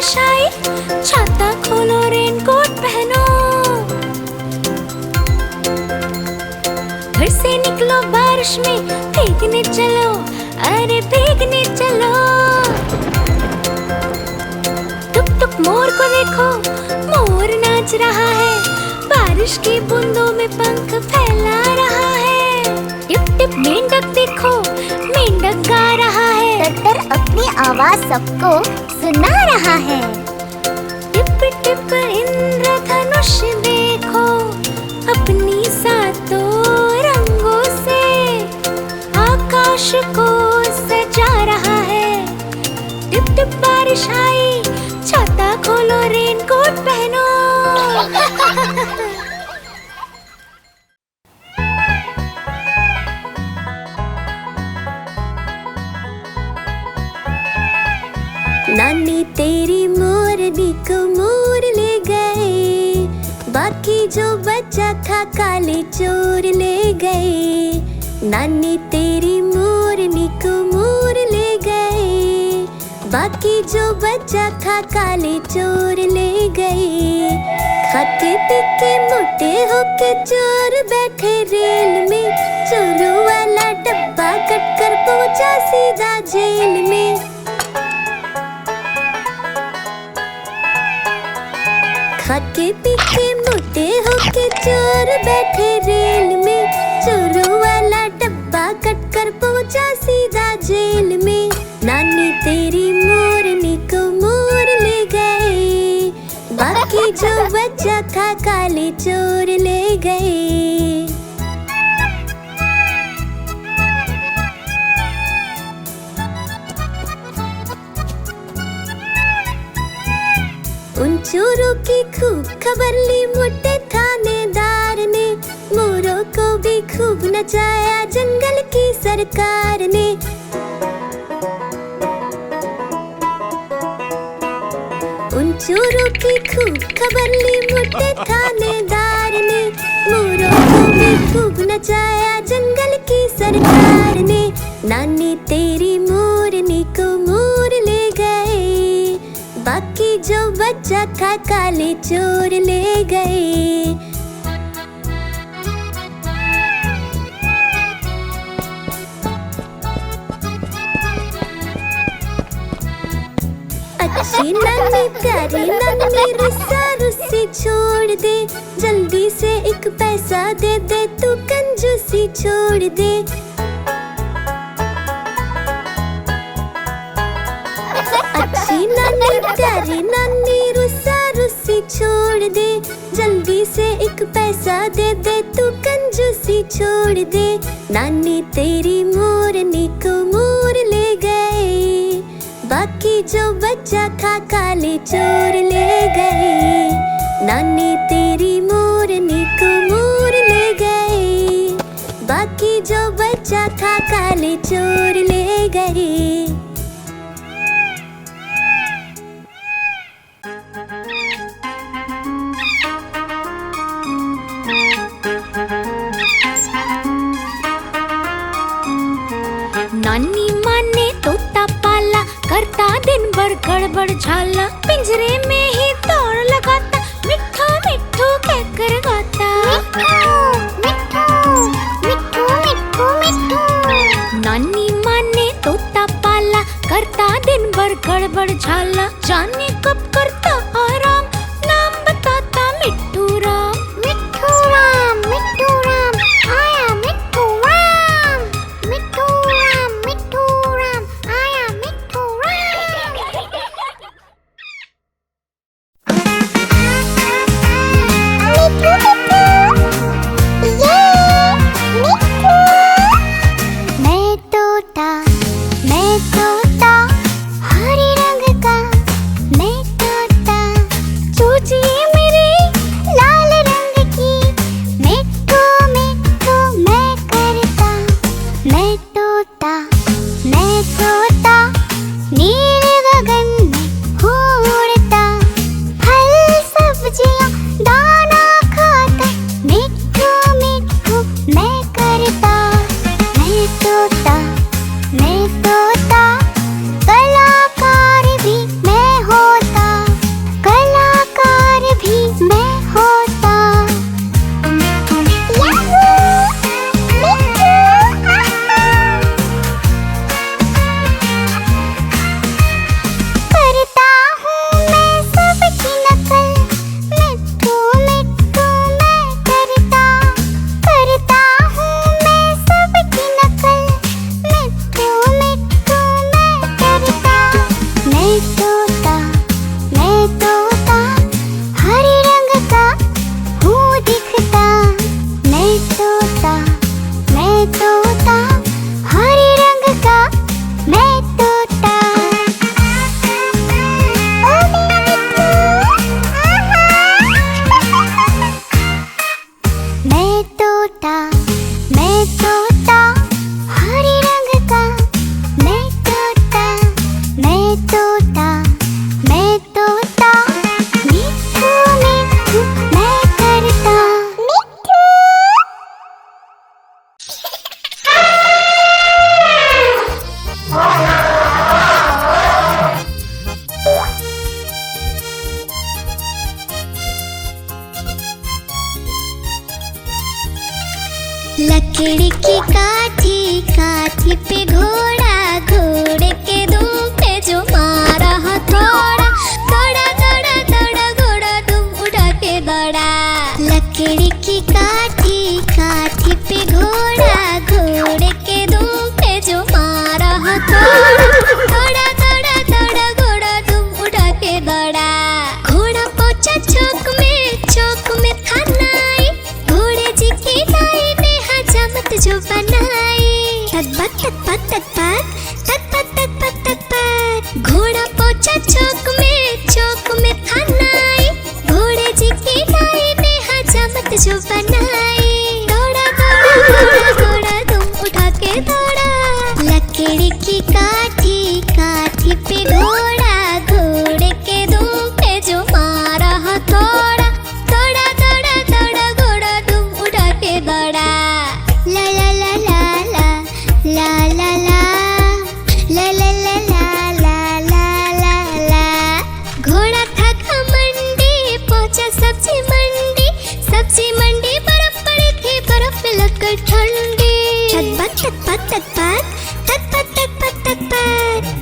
बारिश आई, छाता खोलो रेनकोट पहनो। घर से निकलो बारिश में, भीगने चलो, अरे भीगने चलो। टुक टुक मोर को देखो, मोर नाच रहा है, बारिश की बूंदों में पंख फैला रहा है। टिप टिप मेंढक देखो, मेंढक गा रहा है, टट्टर अपनी आवाज सबको सुना रहा है। टिप टिप इंद्रधनुष देखो, अपनी सातों रंगों से आकाश को सजा रहा है। टिप टिप बारिश आई, छाता खोलो रेनकोट पहनो। नानी तेरी मोरनी को मोर ले गए, बाकी जो बचा था काले चोर ले गए। नानी तेरी मोरनी को मोर ले गए, बाकी जो बचा था काले चोर ले गए। खाते पीके मोटे होके चोर बैठे रेल में, चोरों वाला डब्बा कट कर पहुंचा सीधा जेल में। खाके पीके मोटे होके चोर बैठे रेल में, चोरों वाला डब्बा कट कर पहुंचा सीधा जेल में। नानी तेरी मोरनी को मोर ले गए, बाकी जो बचा था काले चोर ले गए। उन चोरों की खूब खबर ली मोटे थानेदार ने, मोरों को भी खूब नचाया जंगल की सरकार ने। उन चोरों की खूब खबर ली मोटे थानेदार ने, मोरों को भी खूब नचाया जंगल की सरकार ने। नानी तेरी मोरनी को मोर ले गए, बाकी जो बचा था काले चोर ले गए। अच्छी नानी प्यारी नानी रुस्सा रुस्सी छोड़ दे, जल्दी से एक पैसा दे दे, तू कंजूसी छोड़ दे। अच्छी नानी प्यारी नानी रुस्सा रुस्सी छोड़ दे, जल्दी से एक पैसा दे दे, तू कंजूसी छोड़ दे। नानी तेरी मोरनी को मोर ले गए, बाकी जो बचा था काले चोर ले गए। नानी तेरी मोरनी को मोर ले गए, बाकी जो बचा था काले चोर ले गए। नानी माँ ने तोता पाला, करता दिन भर गड़बड़ झाला, पिंजरे में ही दौड़ लगाता, मिट्ठू मिट्ठू कहकर गाता। मिट्ठू मिट्ठू मिट्ठू मिट्ठू। नानी माँ ने तोता पाला, करता दिन भर गड़बड़ झाला, जाने कब करता आराम, नाम बताता मिट्ठू राम। मिट्ठू राम मिट्ठू राम, आया मिट्ठू राम। मिट्ठू राम मिट्ठू राम, आया मिट्ठू राम। तोता, मैं तोता, हरे रंग का मैं तोता। ओ मेरा मिट्ठू, आहा। मैं तोता, हरे रंग का मैं तोता, मैं तोता, मैं तोता। मिट्ठू मिट्ठू मैं करता मिट्ठू। लकड़ी की काठी, काठी पे घोड़ा, घोड़े के दुम पे जो मारा हथौड़ा, दौड़ा दौड़ा दौड़ा घोड़ा दुम उठा के दौड़ा। लकड़ी की काठी, काठी पे घोड़ा, घोड़े के दुम पे जो मारा हथौड़ा, दौड़ा दौड़ा दौड़ा घोड़ा दुम उठा के दौड़ा। घोड़ा पहुंचा चौक में था नाई, घोड़े जी की दाई ने हजामत जो बनाई। तक पक तक पक घोड़ा पहुंचा चौक में था नाई, घोड़े जी की दाई ने हजामत जो बनाई। दौड़ा दौड़ा दौड़ा दौड़ा तुम उठा के दौड़ा। लकड़ी की काठी, काठी पे घोड़ा, घोड़े के दुम पे जो मारा हथौड़ा, दौड़ा दौड़ा दौड़ा घोड़ा तुम उठा के दौड़ा। ला ला ला ला ला ला ला ला ला ला ला ला ला ला ला। घोड़ा था घमंडी, पहुंचा सब्जी मंडी, सब्जी मंडी बर्फ पड़ी थी, बर्फ में लगकर ठंडी। तक पक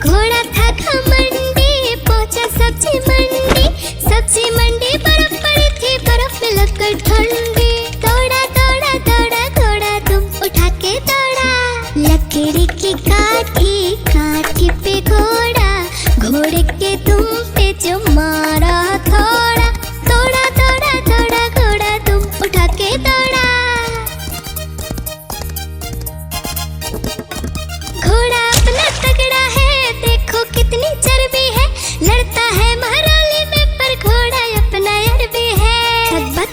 घोड़ा था घमंडी, पहुंचा सब्जी मंडी, सब्जी मंडी बर्फ पड़ी थी, बर्फ में लगकर ठंडी। दौड़ा दौड़ा दौड़ा घोड़ा तुम उठा के दौड़ा। लकड़ी की काठी, काठी पे घोड़ा, घोड़े के तुम पे जो मारा हथौड़ा, दौड़ा दौड़ा दौड़ा घोड़ा तुम उठा के दौड़ा। घोड़ा अपना तगड़ा है, देखो कितनी चर्बी है, लड़ता है महाराली में पर घोड़ा अपना अरबी है। तक पक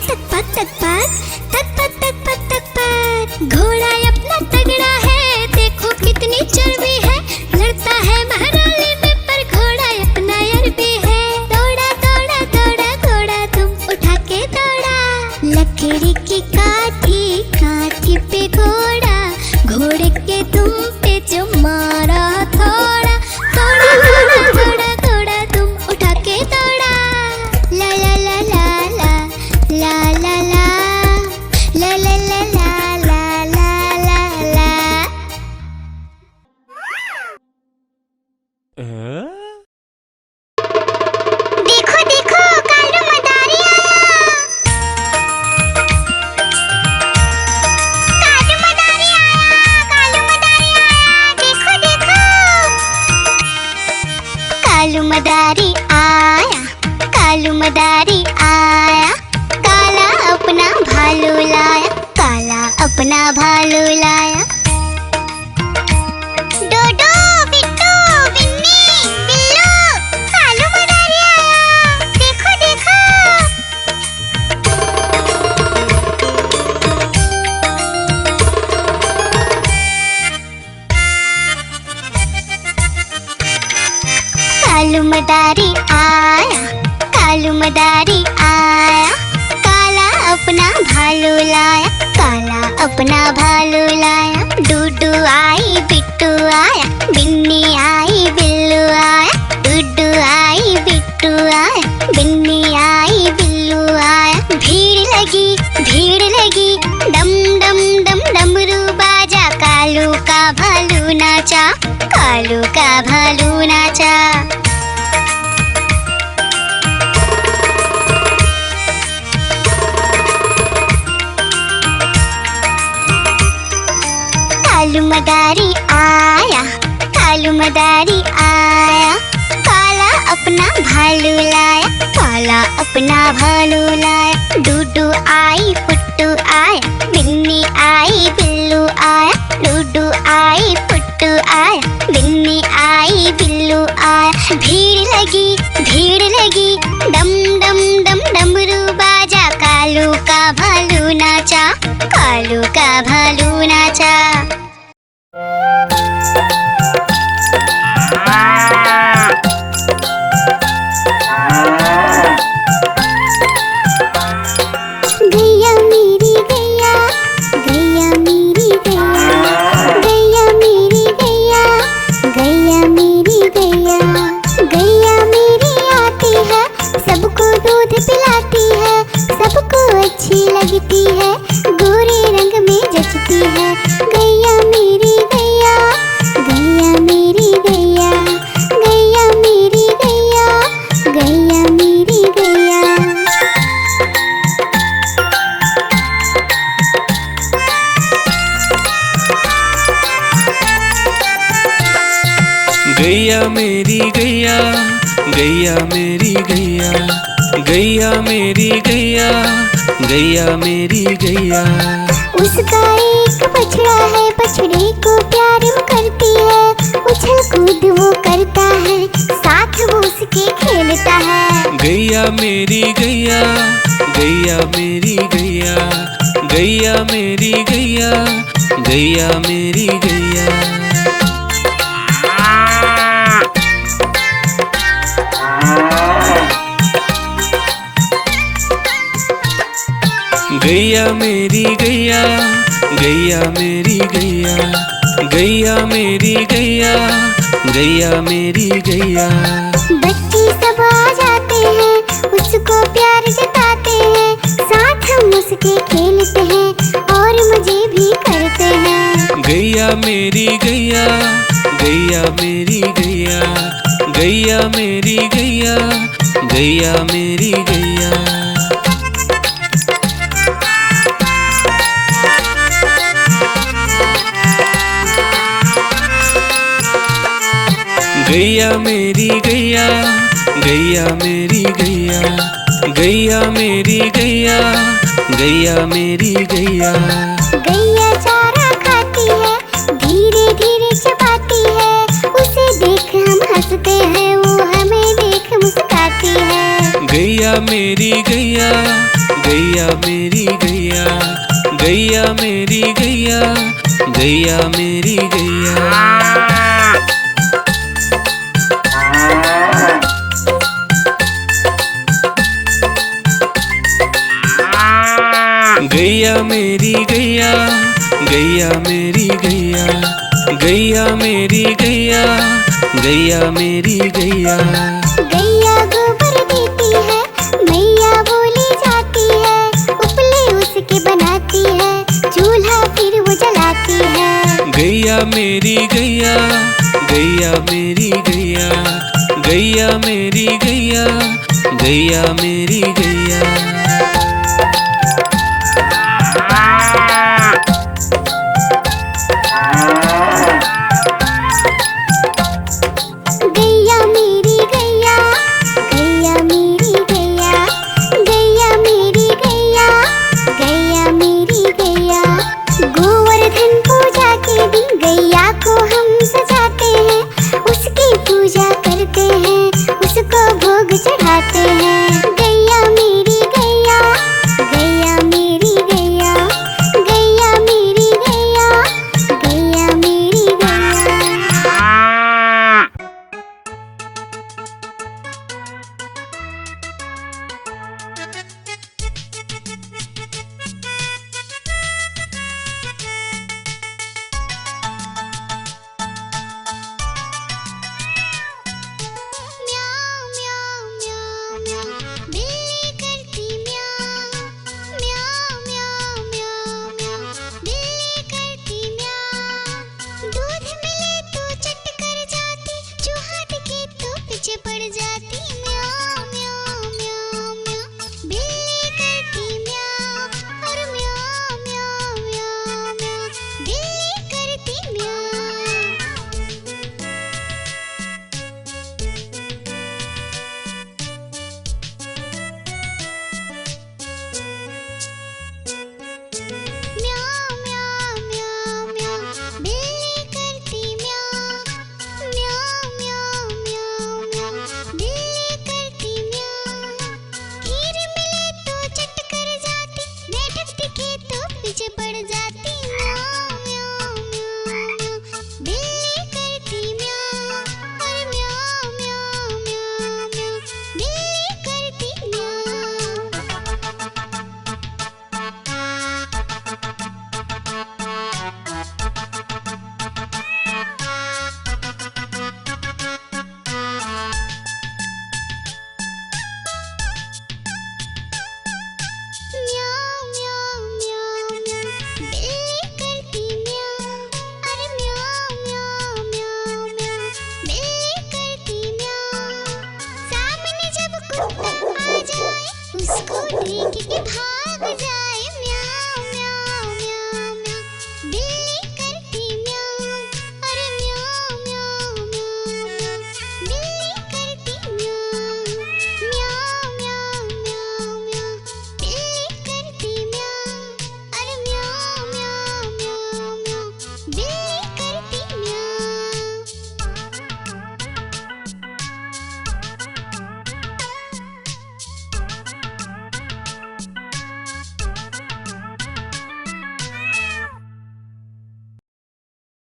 घोड़ा अपना तगड़ा है, देखो कितनी चर्बी है, लड़ता है महाराली में पर घोड़ा अपना अरबी है। दौड़ा दौड़ा दौड़ा घोड़ा तुम उठा के दौड़ा। लकड़ी की काठी, काठी पे घोड़ा, घोड़े के तुम पे जो मारा हथौड़ा, दौड़ा दौड़ा दौड़ा घोड़ा तुम उठा के दौड़ा। ला ला ला ला ला ला ला ला ला ला ला ला ला ला ला ला। देखो देखो कालू मदारी आया, कालू मदारी आया, कालू मदारी आया, देखो देखो। कालू मदारी आया, कालू मदारी आया, काला अपना भालू लाया, काला अपना भालू लाया। डोडो बिट्टू बिन्नी बिल्लू, कालू मदारी आया, देखो देखो। कालू मदारी आया, कालू मदारी आया, काला अपना भालू लाया, काला अपना भालू लाया। डूडू आई बिट्टू आया, बिन्नी आई बिल्लू आया, डूडू आई बिट्टू आया, बिन्नी आई बिल्लू आया। भीड़ लगी डम डम डम डमरू बाजा, कालू का भालू नाचा, कालू का भालू नाचा। कालू मदारी आया, कालू मदारी आया, काला अपना भालू लाया, काला अपना भालू लाया। डूडू आई पुट्टू आया, बिन्नी छोटू आया, बिन्नी आई, बिल्लू आया। भीड़ लगी, डम डम डम डमरू बाजा। कालू का भालू नाचा, कालू का भालू नाचा। गैया मेरी गैया, गैया मेरी गैया, गैया मेरी गैया, गैया मेरी गैया। गैया मेरी आती है, सबको दूध पिलाती है, सबको अच्छी लगती है, गोरे रंग में जचती है। गैया मेरी गैया, गैया मेरी गैया, गैया मेरी गैया, गैया मेरी गैया। गैया मेरी गैया, गैया मेरी गैया, गैया मेरी गैया, गैया मेरी गैया। उसका एक बछड़ा है, बछड़े को प्यार वो करती है, उछल कूद वो करता है, साथ वो उसके खेलता है। गैया मेरी गैया, गैया मेरी गैया, गैया मेरी गैया, गैया मेरी गैया। गैया मेरी गैया, गैया मेरी गैया, गैया मेरी गैया, गैया मेरी गैया। बच्चे सब आ जाते हैं, उसको प्यार जताते हैं, साथ हम उसके खेलते हैं और मजे भी करते हैं। गैया मेरी गैया, गैया मेरी गैया, गैया मेरी गैया, गैया मेरी गैया। गैया मेरी गैया, गैया मेरी गैया, गैया मेरी गैया, गैया मेरी गैया। गैया चारा खाती है, धीरे धीरे चबाती है, उसे देख हम हंसते हैं, वो हमें देख मुस्काती है। गैया मेरी गैया, गैया मेरी गैया, गैया मेरी गैया, गैया मेरी गैया। गैया मेरी गैया, गैया मेरी गैया, गैया मेरी गैया, गैया मेरी गैया। गैया गोबर देती है, मैया बोली जाती है, उपले उसके बनाती है, चूल्हा फिर वो जलाती है। गैया मेरी गैया, गैया मेरी गैया, गैया मेरी गैया, गैया मेरी गैया।